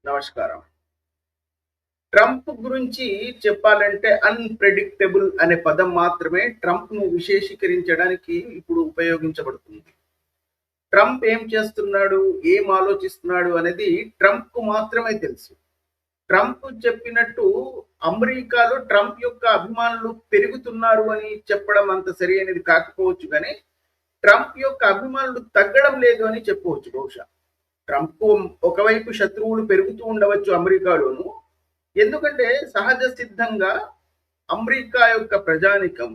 నమస్కారం. ట్రంప్ గురించి చెప్పాలంటే అన్‌ప్రెడిక్టబుల్ అనే పదం మాత్రమే ట్రంప్‌ను విశేషీకరించడానికి ఇప్పుడు ఉపయోగించబడుతుంది. ట్రంప్ ఏం చేస్తున్నాడు? ఏం ఆలోచిస్తున్నాడు? అనేది ట్రంప్‌కు మాత్రమే తెలుసు. ట్రంప్ చెప్పినట్టు అమెరికాలో ట్రంప్ యొక్క అభిమానులు పెరుగుతున్నారు అని చెప్పడం అంత సరైనది కాకపోవచ్చు గానీ, ట్రంప్ యొక్క అభిమానులు తగ్గడం లేదు అని చెప్పవచ్చు బహుశా. ట్రంప్‌కు ఒకవైపు శత్రువులు పెరుగుతూ ఉండవచ్చు అమెరికాలోను. ఎందుకంటే సహజ సిద్ధంగా అమెరికా యొక్క ప్రజానీకం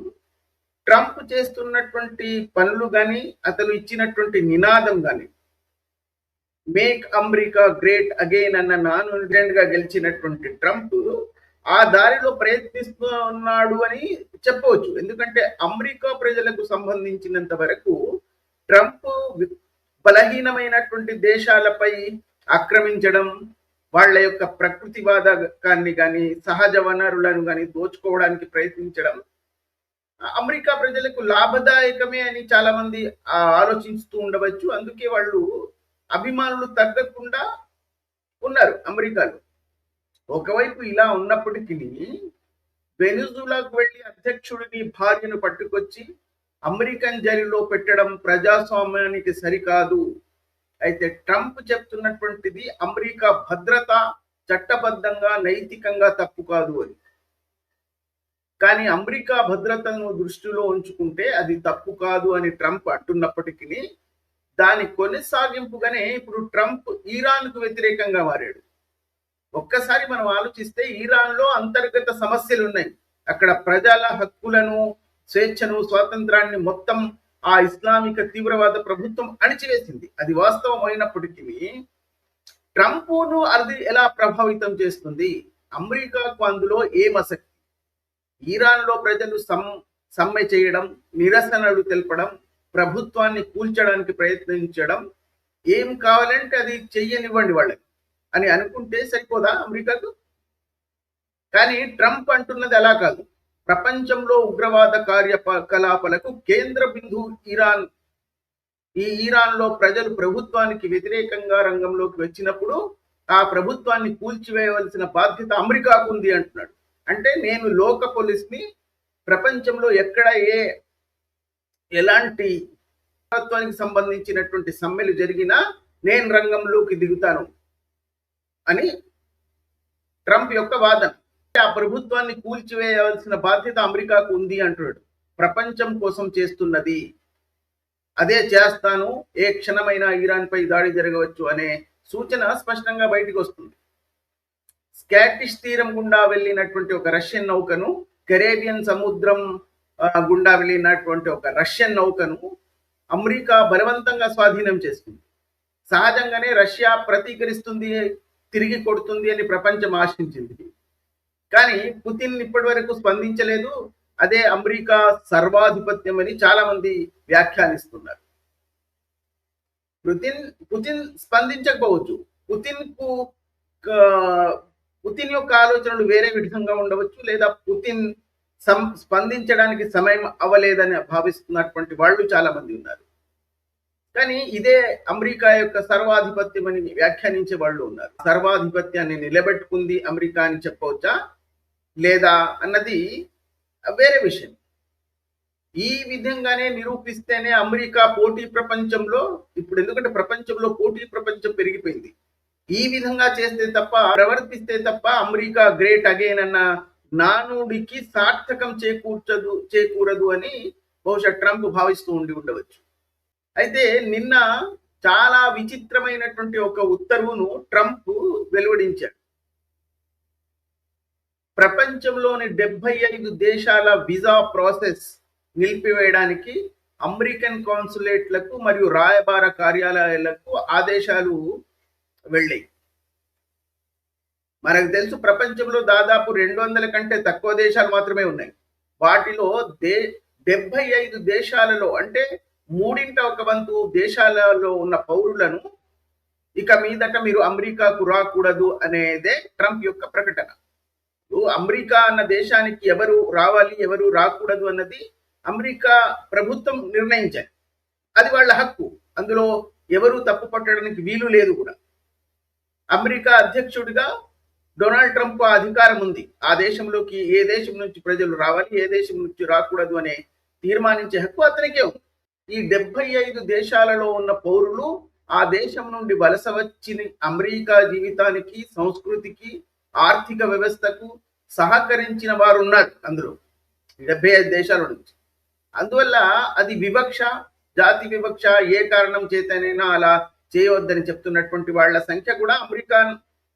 ట్రంప్ చేస్తున్నటువంటి పనులు గాని, అతను ఇచ్చినటువంటి నినాదం గాని, మేక్ అమెరికా గ్రేట్ అగైన్ అన్న గా గెలిచినటువంటి ట్రంప్ ఆ దారిలో ప్రయత్నిస్తూ ఉన్నాడు అని చెప్పవచ్చు. ఎందుకంటే అమెరికా ప్రజలకు సంబంధించినంత వరకు ట్రంప్ బలహీనమైనటువంటి దేశాలపై ఆక్రమించడం, వాళ్ళ యొక్క ప్రకృతివాదకాన్ని కానీ సహజ వనరులను కానీ దోచుకోవడానికి ప్రయత్నించడం అమెరికా ప్రజలకు లాభదాయకమే అని చాలా మంది ఆలోచిస్తూ ఉండవచ్చు. అందుకే వాళ్ళు అభిమానులు తగ్గకుండా ఉన్నారు అమెరికాలో. ఒకవైపు ఇలా ఉన్నప్పటికీ వెనిజులాకు వెళ్ళి అధ్యక్షుడిని భార్యను పట్టుకొచ్చి అమెరికన్ జైలులో పెట్టడం ప్రజాస్వామ్యానికి సరికాదు. అయితే ట్రంప్ చెప్తున్నటువంటిది అమెరికా భద్రత చట్టబద్ధంగా నైతికంగా తప్పు కాదు అని. కానీ అమెరికా భద్రతను దృష్టిలో ఉంచుకుంటే అది తప్పు కాదు అని ట్రంప్ అంటున్నప్పటికీ దాని కొనసాగింపుగానే ఇప్పుడు ట్రంప్ ఇరాన్కు వ్యతిరేకంగా మారాడు. ఒక్కసారి మనం ఆలోచిస్తే ఇరాన్లో అంతర్గత సమస్యలు ఉన్నాయి. అక్కడ ప్రజల హక్కులను, స్వేచ్ఛను, స్వాతంత్రాన్ని మొత్తం ఆ ఇస్లామిక తీవ్రవాద ప్రభుత్వం అణిచివేసింది. అది వాస్తవం అయినప్పటికీ ట్రంప్ను అది ఎలా ప్రభావితం చేస్తుంది? అమెరికాకు అందులో ఏం ఆసక్తి? ఇరాన్లో ప్రజలు సమ్మె చేయడం, నిరసనలు తెలపడం, ప్రభుత్వాన్ని కూల్చడానికి ప్రయత్నించడం, ఏం కావాలంటే అది చెయ్యనివ్వండి వాళ్ళకి అని అనుకుంటే సరిపోదా అమెరికాకు? కానీ ట్రంప్ అంటున్నది అలా కాదు. ప్రపంచంలో ఉగ్రవాద కార్యకలాపాలకు కేంద్ర బిందువు ఇరాన్. ఈ ఇరాన్లో ప్రజలు ప్రభుత్వానికి వ్యతిరేకంగా రంగంలోకి వచ్చినప్పుడు ఆ ప్రభుత్వాన్ని కూల్చివేయవలసిన బాధ్యత అమెరికాకు ఉంది అంటున్నాడు. అంటే నేను లోక పోలీస్ని, ప్రపంచంలో ఎక్కడ ఎలాంటి ప్రభుత్వానికి సంబంధించినటువంటి సమ్మెలు జరిగినా నేను రంగంలోకి దిగుతాను అని ట్రంప్ యొక్క వాదన. ఆ ప్రభుత్వాన్ని కూల్చివేయవలసిన బాధ్యత అమెరికాకు ఉంది అంటున్నాడు. ప్రపంచం కోసం చేస్తున్నది అదే చేస్తాను, ఏ క్షణమైనా ఇరాన్ పై దాడి జరగవచ్చు అనే సూచన స్పష్టంగా బయటకు వస్తుంది. స్కాటిష్ తీరం గుండా వెళ్ళినటువంటి ఒక రష్యన్ నౌకను, కెరేబియన్ సముద్రం గుండా వెళ్ళినటువంటి ఒక రష్యన్ నౌకను అమెరికా బలవంతంగా స్వాధీనం చేసుకుంది. సహజంగానే రష్యా ప్రతీకరిస్తుంది, తిరిగి కొడుతుంది అని ప్రపంచం ఆశించింది. కానీ పుతిన్ ఇప్పటి వరకు స్పందించలేదు. అదే అమెరికా సర్వాధిపత్యం అని చాలా మంది వ్యాఖ్యానిస్తున్నారు. పుతిన్ స్పందించకపోవచ్చు. పుతిన్ యొక్క ఆలోచనలు వేరే విధంగా ఉండవచ్చు, లేదా పుతిన్ స్పందించడానికి సమయం అవ్వలేదని భావిస్తున్నటువంటి వాళ్ళు చాలా మంది ఉన్నారు. కానీ ఇదే అమెరికా యొక్క సర్వాధిపత్యం అని వ్యాఖ్యానించే వాళ్ళు ఉన్నారు. సర్వాధిపత్యాన్ని నిలబెట్టుకుంది అమెరికా అని చెప్పవచ్చా లేదా అన్నది వేరే విషయం. ఈ విధంగానే నిరూపిస్తేనే అమెరికా పోటీ ప్రపంచంలో, ఇప్పుడు ఎందుకంటే ప్రపంచంలో పోటీ ప్రపంచం పెరిగిపోయింది, ఈ విధంగా చేస్తే తప్ప, ప్రవర్తిస్తే తప్ప అమెరికా గ్రేట్ అగైన్ అన్న నానుడికి సార్థకం చేకూరదు అని బహుశా ట్రంప్ భావిస్తూ ఉండవచ్చు. అయితే నిన్న చాలా విచిత్రమైనటువంటి ఒక ఉత్తర్వును ట్రంప్ వెలువడించాడు. ప్రపంచంలోని 75 దేశాల వీసా ప్రాసెస్ నిలిపివేయడానికి అమెరికన్ కాన్సులేట్లకు మరియు రాయబార కార్యాలయాలకు ఆదేశాలు వెళ్ళాయి. మనకు తెలుసు ప్రపంచంలో దాదాపు 200 కంటే తక్కువ దేశాలు మాత్రమే ఉన్నాయి. వాటిలో 75 దేశాలలో, అంటే 1/3 దేశాలలో ఉన్న పౌరులను ఇక మీదట మీరు అమెరికాకు రాకూడదు అనేదే ట్రంప్ యొక్క ప్రకటన. అమెరికా అన్న దేశానికి ఎవరు రావాలి, ఎవరు రాకూడదు అన్నది అమెరికా ప్రభుత్వం నిర్ణయించాలి. అది వాళ్ళ హక్కు. అందులో ఎవరు తప్పు పట్టడానికి వీలు లేదు కూడా. అమెరికా అధ్యక్షుడిగా డొనాల్డ్ ట్రంప్ అధికారం ఉంది. ఆ దేశంలోకి ఏ దేశం నుంచి ప్రజలు రావాలి, ఏ దేశం నుంచి రాకూడదు అనే తీర్మానించే హక్కు అతనికే ఉంది. ఈ 75 దేశాలలో ఉన్న పౌరులు ఆ దేశం నుండి వలస వచ్చి అమెరికా జీవితానికి, సంస్కృతికి, ఆర్థిక వ్యవస్థకు సహకరించిన వారు ఉన్నారు అందులో 75 దేశాల నుంచి. అందువల్ల అది వివక్ష, జాతి వివక్ష, ఏ కారణం చేతనైనా అలా చేయవద్దని చెప్తున్నటువంటి వాళ్ళ సంఖ్య కూడా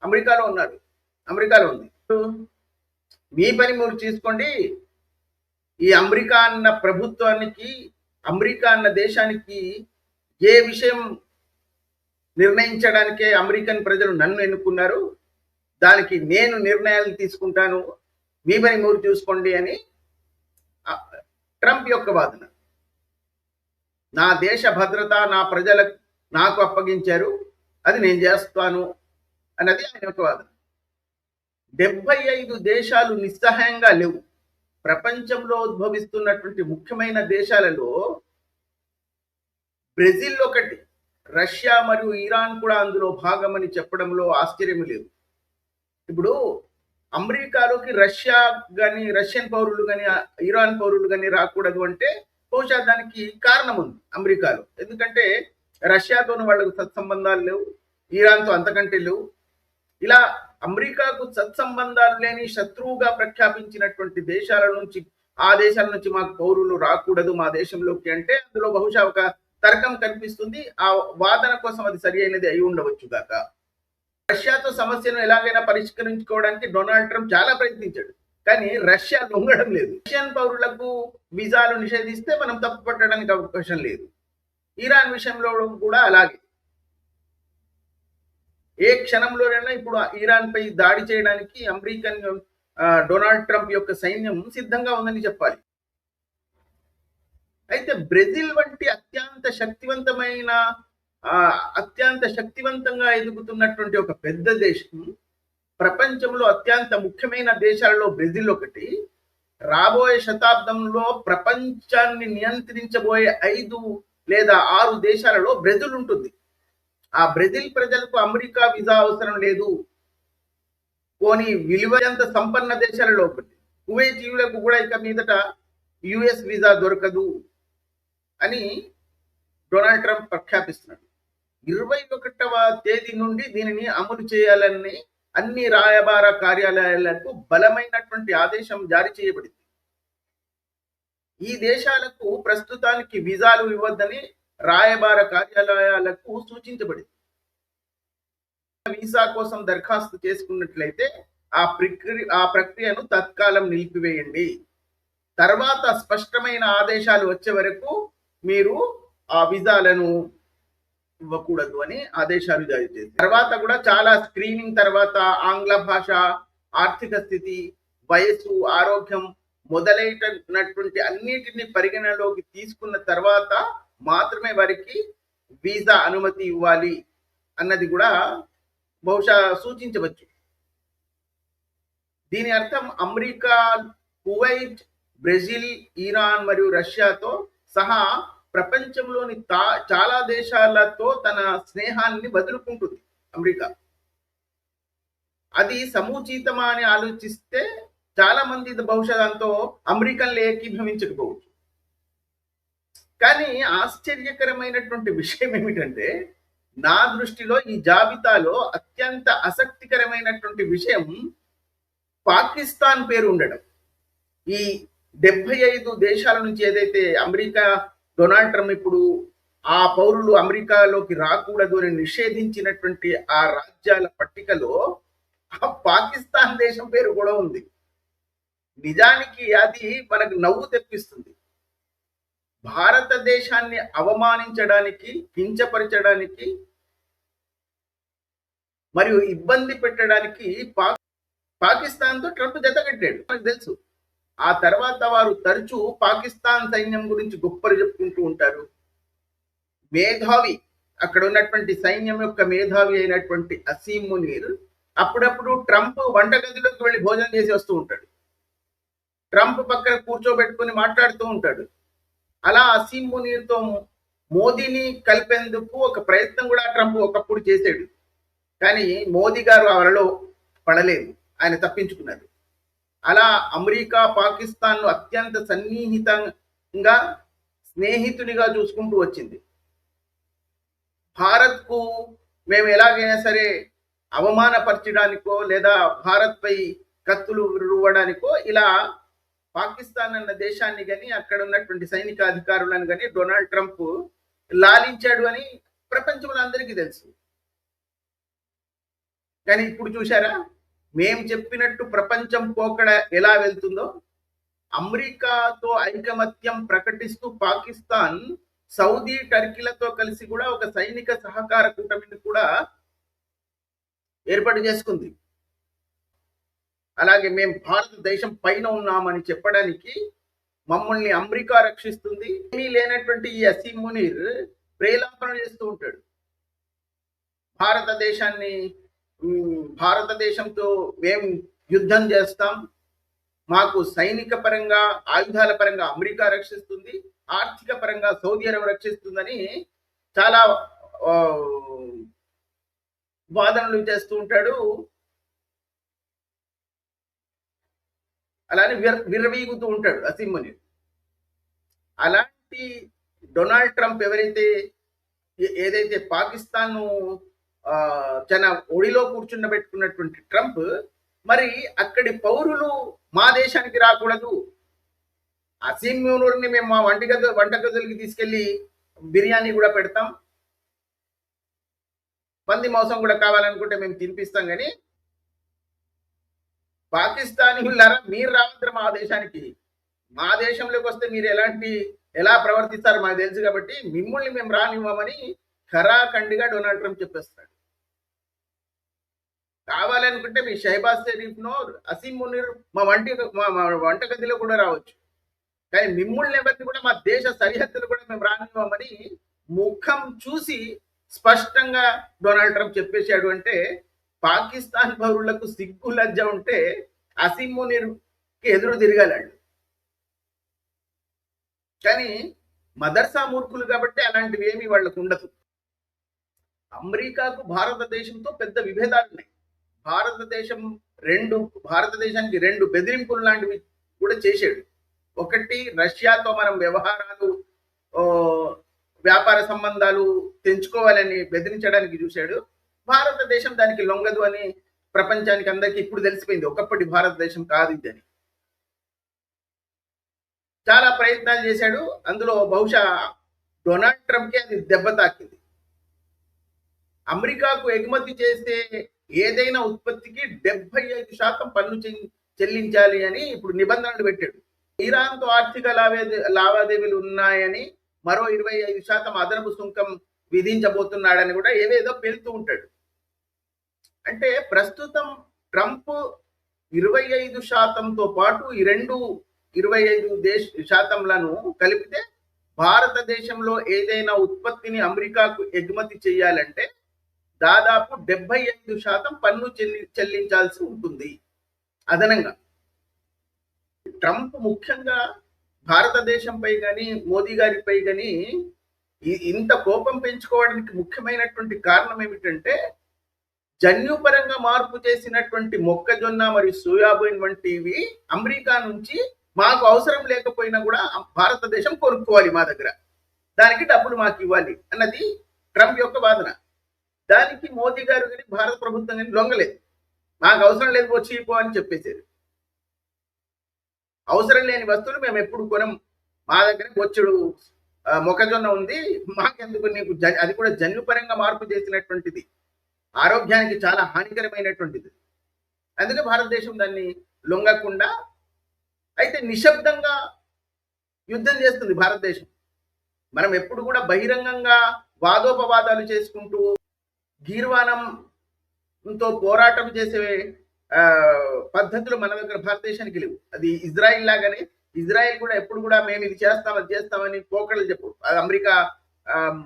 అమెరికాలో ఉన్నారు, అమెరికాలో ఉంది. మీ పని మీరు తీసుకోండి. ఈ అమెరికా అన్న ప్రభుత్వానికి, అమెరికా అన్న దేశానికి ఏ విషయం నిర్ణయించడానికే అమెరికన్ ప్రజలు నన్ను ఎన్నుకున్నారు, దానికి నేను నిర్ణయాలు తీసుకుంటాను, మీ పని మీరు చూసుకోండి అని ట్రంప్ యొక్క వాదన. నా దేశ భద్రత నా ప్రజలకు నాకు అప్పగించారు, అది నేను చేస్తాను అన్నది ఆయన యొక్క వాదన. 75 దేశాలు నిస్సహాయంగా లేవు. ప్రపంచంలో ఉద్భవిస్తున్నటువంటి ముఖ్యమైన దేశాలలో బ్రెజిల్ ఒకటి, రష్యా మరియు ఇరాన్ కూడా అందులో భాగమని చెప్పడంలో ఆశ్చర్యం లేదు. ఇప్పుడు అమెరికాలోకి రష్యా కానీ, రష్యన్ పౌరులు కానీ, ఇరాన్ పౌరులు కానీ రాకూడదు అంటే బహుశా దానికి కారణం ఉంది అమెరికాలో. ఎందుకంటే రష్యాతోనూ వాళ్ళకు సత్సంబంధాలు లేవు, ఇరాన్తో అంతకంటే లేవు. ఇలా అమెరికాకు సత్సంబంధాలు లేని శత్రువుగా ప్రఖ్యాపించినటువంటి దేశాల నుంచి, ఆ దేశాల నుంచి మాకు పౌరులు రాకూడదు మా దేశంలోకి అంటే అందులో బహుశా ఒక తర్కం కనిపిస్తుంది. ఆ వాదన కోసం అది సరి అయినది అయి ఉండవచ్చు గాక. రష్యాతో సమస్యను ఎలాగైనా పరిష్కరించుకోవడానికి డొనాల్డ్ ట్రంప్ చాలా ప్రయత్నించాడు, కానీ రష్యా లొంగడం లేదు. రష్యన్ పౌరులకు వీసాలు నిషేధిస్తే మనం తప్పు పట్టడానికి అవకాశం లేదు. ఇరాన్ విషయంలో కూడా అలాగే. ఏ క్షణంలోనైనా ఇప్పుడు ఇరాన్ పై దాడి చేయడానికి అమెరికన్ డొనాల్డ్ ట్రంప్ యొక్క సైన్యం సిద్ధంగా ఉందని చెప్పాలి. అయితే బ్రెజిల్ వంటి అత్యంత శక్తివంతంగా ఎదుగుతున్నటువంటి ఒక పెద్ద దేశం, ప్రపంచంలో అత్యంత ముఖ్యమైన దేశాలలో బ్రెజిల్ ఒకటి. రాబోయే శతాబ్దంలో ప్రపంచాన్ని నియంత్రించబోయే 5 లేదా 6 దేశాలలో బ్రెజిల్ ఉంటుంది. ఆ బ్రెజిల్ ప్రజలకు అమెరికా వీసా అవసరం లేదు. పోనీ విలువైనంత సంపన్న దేశాలలో ఒకటి. కువైటీయులకు కూడా ఇక మీదట యుఎస్ వీసా దొరకదు అని డొనాల్డ్ ట్రంప్ ప్రఖ్యాపిస్తున్నాడు. 21వ తేదీ నుండి దీనిని అమలు చేయాలని అన్ని రాయబార కార్యాలయాలకు బలమైనటువంటి ఆదేశం జారీ చేయబడింది. ఈ దేశాలకు ప్రస్తుతానికి వీసాలు ఇవ్వద్దని రాయబార కార్యాలయాలకు సూచించబడింది. వీసా కోసం దరఖాస్తు చేసుకున్నట్లయితే ఆ ప్రక్రియను తత్కాలం నిలిపివేయండి. తర్వాత స్పష్టమైన ఆదేశాలు వచ్చే వరకు మీరు ఆ వీసాలను ఇవ్వకూడదు అని ఆదేశాలు జారీ చేశారు. తర్వాత కూడా చాలా స్క్రీనింగ్ తర్వాత ఆంగ్ల భాష, ఆర్థిక స్థితి, వయసు, ఆరోగ్యం మొదలైనటువంటి అన్నిటిని పరిగణలోకి తీసుకున్న తర్వాత మాత్రమే వారికి వీసా అనుమతి ఇవ్వాలి అన్నది కూడా బహుశా సూచించవచ్చు. దీని అర్థం అమెరికా, కువైట్, బ్రెజిల్, ఇరాన్ మరియు రష్యాతో సహా ప్రపంచంలోని చాలా దేశాలతో తన స్నేహాన్ని వదులుకుంటుంది అమెరికా. అది సముచితమా అని ఆలోచిస్తే చాలా మంది బహుశా దాంతో అమెరికన్లు ఏకీభవించకపోవచ్చు. కానీ ఆశ్చర్యకరమైనటువంటి విషయం ఏమిటంటే, నా దృష్టిలో ఈ జాబితాలో అత్యంత ఆసక్తికరమైనటువంటి విషయం పాకిస్తాన్ పేరు ఉండడం. ఈ 75 దేశాల నుంచి ఏదైతే అమెరికా డొనాల్డ్ ట్రంప్ ఇప్పుడు ఆ పౌరులు అమెరికాలోకి రాకూడదు అని నిషేధించినటువంటి ఆ రాజ్యాల పట్టికలో ఆ పాకిస్తాన్ దేశం పేరు కూడా ఉంది. నిజానికి అది మనకు నవ్వు తెప్పిస్తుంది. భారతదేశాన్ని అవమానించడానికి, కించపరచడానికి మరియు ఇబ్బంది పెట్టడానికి పాకిస్తాన్తో ట్రంప్ జతకట్టాడు, మనకు తెలుసు. ఆ తర్వాత వారు తరచూ పాకిస్తాన్ సైన్యం గురించి గొప్పలు చెప్పుకుంటూ ఉంటారు. మేధావి, అక్కడ ఉన్నటువంటి సైన్యం యొక్క మేధావి అయినటువంటి అసీం మునీర్ అప్పుడప్పుడు ట్రంప్ వంటగదిలోకి వెళ్ళి భోజనం చేసి వస్తూ ఉంటాడు. ట్రంప్ పక్కన కూర్చోబెట్టుకుని మాట్లాడుతూ ఉంటాడు. అలా అసీం మునీర్తో మోదీని కలిపేందుకు ఒక ప్రయత్నం కూడా ట్రంప్ ఒకప్పుడు చేశాడు. కానీ మోదీ గారు అవరలో పడలేదు, ఆయన తప్పించుకున్నారు. అలా అమెరికా పాకిస్తాన్ను అత్యంత సన్నిహితంగా స్నేహితునిగా చూసుకుంటూ వచ్చింది. భారత్కు మేము ఎలాగైనా సరే అవమానపరచడానికో లేదా భారత్ పై కత్తులు రువ్వడానికో ఇలా పాకిస్తాన్ అన్న దేశాన్ని కానీ అక్కడ ఉన్నటువంటి సైనిక అధికారులను కానీ డొనాల్డ్ ట్రంప్ లాలించాడు అని ప్రపంచంలో అందరికీ తెలుసు. కానీ ఇప్పుడు చూసారా, మేము చెప్పినట్టు ప్రపంచం పోకడ ఎలా వెళ్తుందో. అమెరికాతో ఐకమత్యం ప్రకటిస్తూ పాకిస్తాన్ సౌదీ టర్కీలతో కలిసి కూడా ఒక సైనిక సహకార కూటమిని కూడా ఏర్పాటు చేసుకుంది. అలాగే మేము భారతదేశం పైన ఉన్నామని చెప్పడానికి మమ్మల్ని అమెరికా రక్షిస్తుంది. ఏమీ లేనటువంటి ఈ అసీం మునీర్ ప్రేలాపన చేస్తూ ఉంటాడు. భారతదేశంతో మేము యుద్ధం చేస్తాం, మాకు సైనిక పరంగా ఆయుధాల పరంగా అమెరికా రక్షిస్తుంది, ఆర్థిక పరంగా సౌదీ అరేబియా రక్షిస్తుందని చాలా వాదనలు చేస్తూ ఉంటాడు. అలానే విర్రవీగుతూ ఉంటాడు అసీం మునీర్. అలాంటి డొనాల్డ్ ట్రంప్ ఏదైతే పాకిస్తాన్ తన ఒడిలో కూర్చుండబెట్టుకున్నటువంటి ట్రంప్ మరి అక్కడి పౌరులు మా దేశానికి రాకూడదు, అసీం మునీర్ని మేము మా వంటగదులకి తీసుకెళ్లి బిర్యానీ కూడా పెడతాం, పంది మాంసం కూడా కావాలనుకుంటే మేము తినిపిస్తాం, కానీ పాకిస్తానీయులారా మీరు రావద్దు మా దేశానికి, మా దేశంలోకి వస్తే మీరు ఎలా ప్రవర్తిస్తారు మాకు తెలుసు కాబట్టి మిమ్మల్ని మేము రానివ్వమని ఖరాఖండిగా డొనాల్డ్ ట్రంప్ చెప్పేస్తాడు. కావాలనుకుంటే మీ షహబాజ్ షరీఫ్నో అసీం మునీర్ మా వంటగదిలో కూడా రావచ్చు, కానీ మిమ్మల్ని ఎవరిని కూడా మా దేశ సరిహద్దులు కూడా మేము రానివ్వమని ముఖం చూసి స్పష్టంగా డొనాల్డ్ ట్రంప్ చెప్పేశాడు. అంటే పాకిస్తాన్ పౌరులకు సిగ్గు లజ్జ ఉంటే అసీం మునీర్కి ఎదురు తిరగలాడు. కానీ మదర్సా మూర్ఖులు కాబట్టి అలాంటివి ఏమి వాళ్ళకు ఉండదు. అమెరికాకు భారతదేశంతో పెద్ద విభేదాలు ఉన్నాయి. భారతదేశానికి రెండు బెదిరింపులు లాంటివి కూడా చేశాడు. ఒకటి, రష్యాతో మనం వ్యవహారాలు వ్యాపార సంబంధాలు తెంచుకోవాలని బెదిరించడానికి చూశాడు. భారతదేశం దానికి లొంగదు అని ప్రపంచానికి అందరికీ ఇప్పుడు తెలిసిపోయింది. ఒకప్పటి భారతదేశం కాదు ఇదని. చాలా ప్రయత్నాలు చేశాడు. అందులో బహుశా డొనాల్డ్ ట్రంప్కి అది దెబ్బ తాకింది. అమెరికాకు ఎగుమతి చేసే ఏదైనా ఉత్పత్తికి 75% పన్ను చెల్లించాలి అని ఇప్పుడు నిబంధనలు పెట్టాడు. ఇరాన్తో ఆర్థిక లావాదేవీలు ఉన్నాయని మరో 25% అదనపు సుంకం విధించబోతున్నాడని కూడా ఏవేదో పెడుతూ ఉంటాడు. అంటే ప్రస్తుతం ట్రంప్ 25%తో పాటు ఈ 25% కలిపితే భారతదేశంలో ఏదైనా ఉత్పత్తిని అమెరికాకు ఎగుమతి చేయాలంటే దాదాపు 75% పన్ను చెల్లించాల్సి ఉంటుంది అదనంగా. ట్రంప్ ముఖ్యంగా భారతదేశంపై కానీ మోదీ గారిపై కానీ ఇంత కోపం పెంచుకోవడానికి ముఖ్యమైనటువంటి కారణం ఏమిటంటే జన్యుపరంగా మార్పు చేసినటువంటి మొక్కజొన్న మరియు సోయాబీన్ వంటివి అమెరికా నుంచి మాకు అవసరం లేకపోయినా కూడా భారతదేశం కొనుక్కోవాలి మా దగ్గర, దానికి డబ్బులు మాకు ఇవ్వాలి అన్నది ట్రంప్ యొక్క వాదన. దానికి మోదీ గారు కానీ భారత ప్రభుత్వం కానీ లొంగలేదు. మాకు అవసరం లేదు, వచ్చి పో అని చెప్పేశారు. అవసరం లేని వస్తువులు మేము ఎప్పుడు కొనం, మా దగ్గర బొచ్చుడు మొక్కజొన్న ఉంది, మాకెందుకు నీకు, అది కూడా జన్యుపరంగా మార్పు చేసినటువంటిది, ఆరోగ్యానికి చాలా హానికరమైనటువంటిది. అందుకే భారతదేశం దాన్ని లొంగకుండా అయితే నిశ్శబ్దంగా యుద్ధం చేస్తుంది భారతదేశం. మనం ఎప్పుడు కూడా బహిరంగంగా వాదోపవాదాలు చేసుకుంటూ గీర్వాణంతో పోరాటం చేసే పద్ధతులు మన దగ్గర భారతదేశానికి లేవు. అది ఇజ్రాయిల్ లాగానే, ఇజ్రాయిల్ కూడా ఎప్పుడు కూడా మేము ఇది చేస్తాం అది చేస్తామని పోకడలు చెప్పు, అది అమెరికా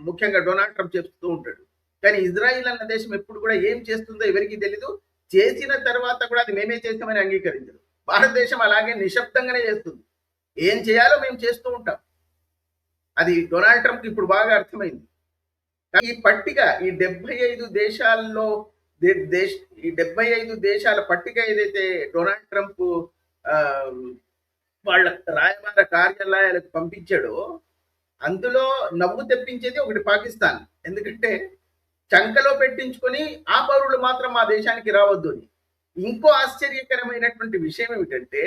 ముఖ్యంగా డొనాల్డ్ ట్రంప్ చెప్తూ ఉంటాడు. కానీ ఇజ్రాయిల్ అన్న దేశం ఎప్పుడు కూడా ఏం చేస్తుందో ఎవరికి తెలీదు, చేసిన తర్వాత కూడా అది మేమే చేస్తామని అంగీకరించదు. భారతదేశం అలాగే నిశ్శబ్దంగానే చేస్తుంది, ఏం చేయాలో మేము చేస్తూ ఉంటాం. అది డొనాల్డ్ ట్రంప్ ఇప్పుడు బాగా అర్థమైంది. ఈ పట్టిక, ఈ 75 దేశాల్లో దేశ ఈ 75 దేశాల పట్టిక ఏదైతే డొనాల్డ్ ట్రంప్ ఆ, వాళ్ళ రాయబార కార్యాలయాలకు పంపించాడో అందులో నవ్వు తెప్పించేది ఒకటి పాకిస్తాన్. ఎందుకంటే చంకలో పెట్టించుకొని ఆ పౌరులు మాత్రం మా దేశానికి రావద్దు అని. ఇంకో ఆశ్చర్యకరమైనటువంటి విషయం ఏమిటంటే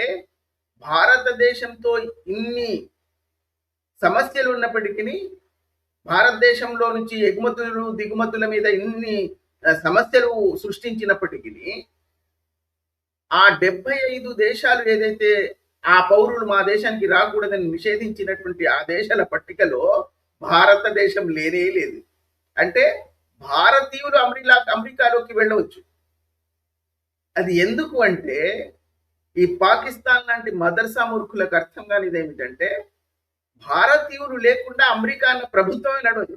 భారతదేశంతో ఇన్ని సమస్యలు ఉన్నప్పటికీ భారతదేశంలో నుంచి ఎగుమతులు దిగుమతుల మీద ఇన్ని సమస్యలు సృష్టించినప్పటికీ ఆ 75 దేశాలు ఏదైతే ఆ పౌరులు మా దేశానికి రాకూడదని నిషేధించినటువంటి ఆ దేశాల పట్టికలో భారతదేశం లేనే లేదు. అంటే భారతీయులు అమెరికాలోకి వెళ్ళవచ్చు. అది ఎందుకు అంటే ఈ పాకిస్తాన్ లాంటి మదర్సా మూర్ఖులకు అర్థం కానిది ఏమిటంటే భారతీయులు లేకుండా అమెరికా అన్న ప్రభుత్వమే నడవదు.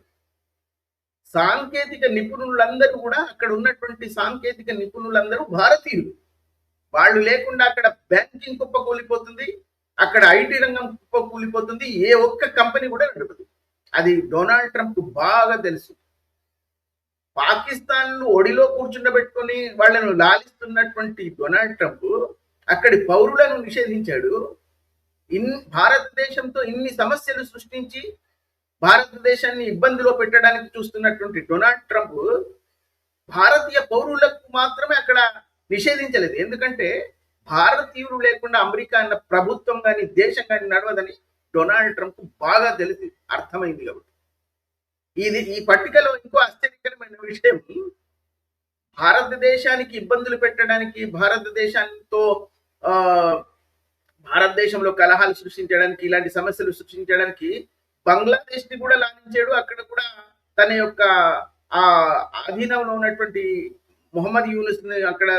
సాంకేతిక నిపుణులందరూ కూడా అక్కడ ఉన్నటువంటి సాంకేతిక నిపుణులందరూ భారతీయులు. వాళ్ళు లేకుండా అక్కడ బ్యాంకింగ్ కుప్ప కూలిపోతుంది, అక్కడ ఐటీ రంగం కుప్ప కూలిపోతుంది, ఏ ఒక్క కంపెనీ కూడా నడవదు. అది డొనాల్డ్ ట్రంప్ బాగా తెలుసు. పాకిస్తాన్ ఒడిలో కూర్చుండబెట్టుకొని వాళ్ళను లాలిస్తున్నటువంటి డొనాల్డ్ ట్రంప్ అక్కడి పౌరులను నిషేధించాడు. భారతదేశంతో ఇన్ని సమస్యలు సృష్టించి భారతదేశాన్ని ఇబ్బందిలో పెట్టడానికి చూస్తున్నటువంటి డొనాల్డ్ ట్రంప్ భారతీయ పౌరులకు మాత్రమే అక్కడ నిషేధించలేదు. ఎందుకంటే భారతీయులు లేకుండా అమెరికా అన్న ప్రభుత్వం కానీ దేశం కానీ నడవదని డొనాల్డ్ ట్రంప్ బాగా తెలిసి అర్థమైంది. కాబట్టి ఈ పట్టికలో ఇంకో ఆశ్చర్యకరమైన విషయం, భారతదేశానికి ఇబ్బందులు పెట్టడానికి భారతదేశంలో కలహాలు సృష్టించడానికి ఇలాంటి సమస్యలు సృష్టించడానికి బంగ్లాదేశ్ ని కూడా లాభించాడు. అక్కడ కూడా తన యొక్క ఆ ఆధీనంలో ఉన్నటువంటి మొహమ్మద్ యూనుస్ ని అక్కడ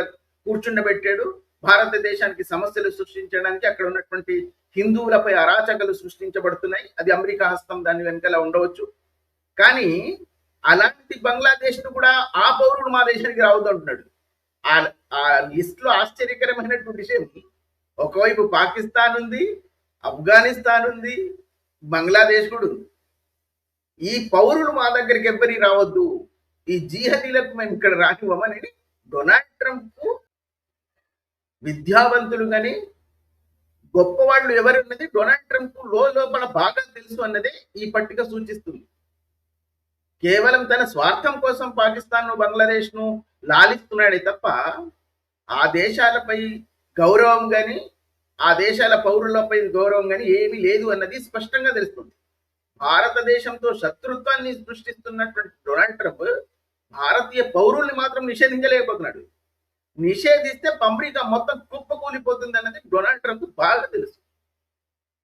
కూర్చుండబెట్టాడు. భారతదేశానికి సమస్యలు సృష్టించడానికి అక్కడ ఉన్నటువంటి హిందువులపై అరాచకలు సృష్టించబడుతున్నాయి. అది అమెరికా హస్తం దాని వెనకాల ఉండవచ్చు. కానీ అలాంటి బంగ్లాదేశ్ ను కూడా ఆ పౌరుడు మా దేశానికి రావద్దు అంటున్నాడు. ఆ లిస్ట్ లో ఆశ్చర్యకరమైనటువంటి విషయం, ఒకవైపు పాకిస్తాన్ ఉంది, ఆఫ్ఘనిస్తాన్ ఉంది, బంగ్లాదేశ్ కూడా ఉంది. ఈ పౌరులు మా దగ్గరికి ఎవ్వరి రావద్దు, ఈ జిహదీలకు మేము ఇక్కడ రానివ్వమని డొనాల్డ్ ట్రంప్ విద్యావంతులు కానీ గొప్పవాళ్ళు ఎవరున్నది డొనాల్డ్ ట్రంప్ లోపల బాగా తెలుసు అన్నదే ఈ పట్టిక సూచిస్తుంది. కేవలం తన స్వార్థం కోసం పాకిస్తాన్ ను బంగ్లాదేశ్ ను లాలిస్తున్నాడే తప్ప ఆ దేశాలపై గౌరవం కానీ ఆ దేశాల పౌరులపై గౌరవం కానీ ఏమీ లేదు అన్నది స్పష్టంగా తెలుస్తుంది. భారతదేశంతో శత్రుత్వాన్ని సృష్టిస్తున్నటువంటి డొనాల్డ్ ట్రంప్ భారతీయ పౌరుల్ని మాత్రం నిషేధించలేకపోతున్నాడు. నిషేధిస్తే అమెరికా మొత్తం కుప్పకూలిపోతుంది అన్నది డొనాల్డ్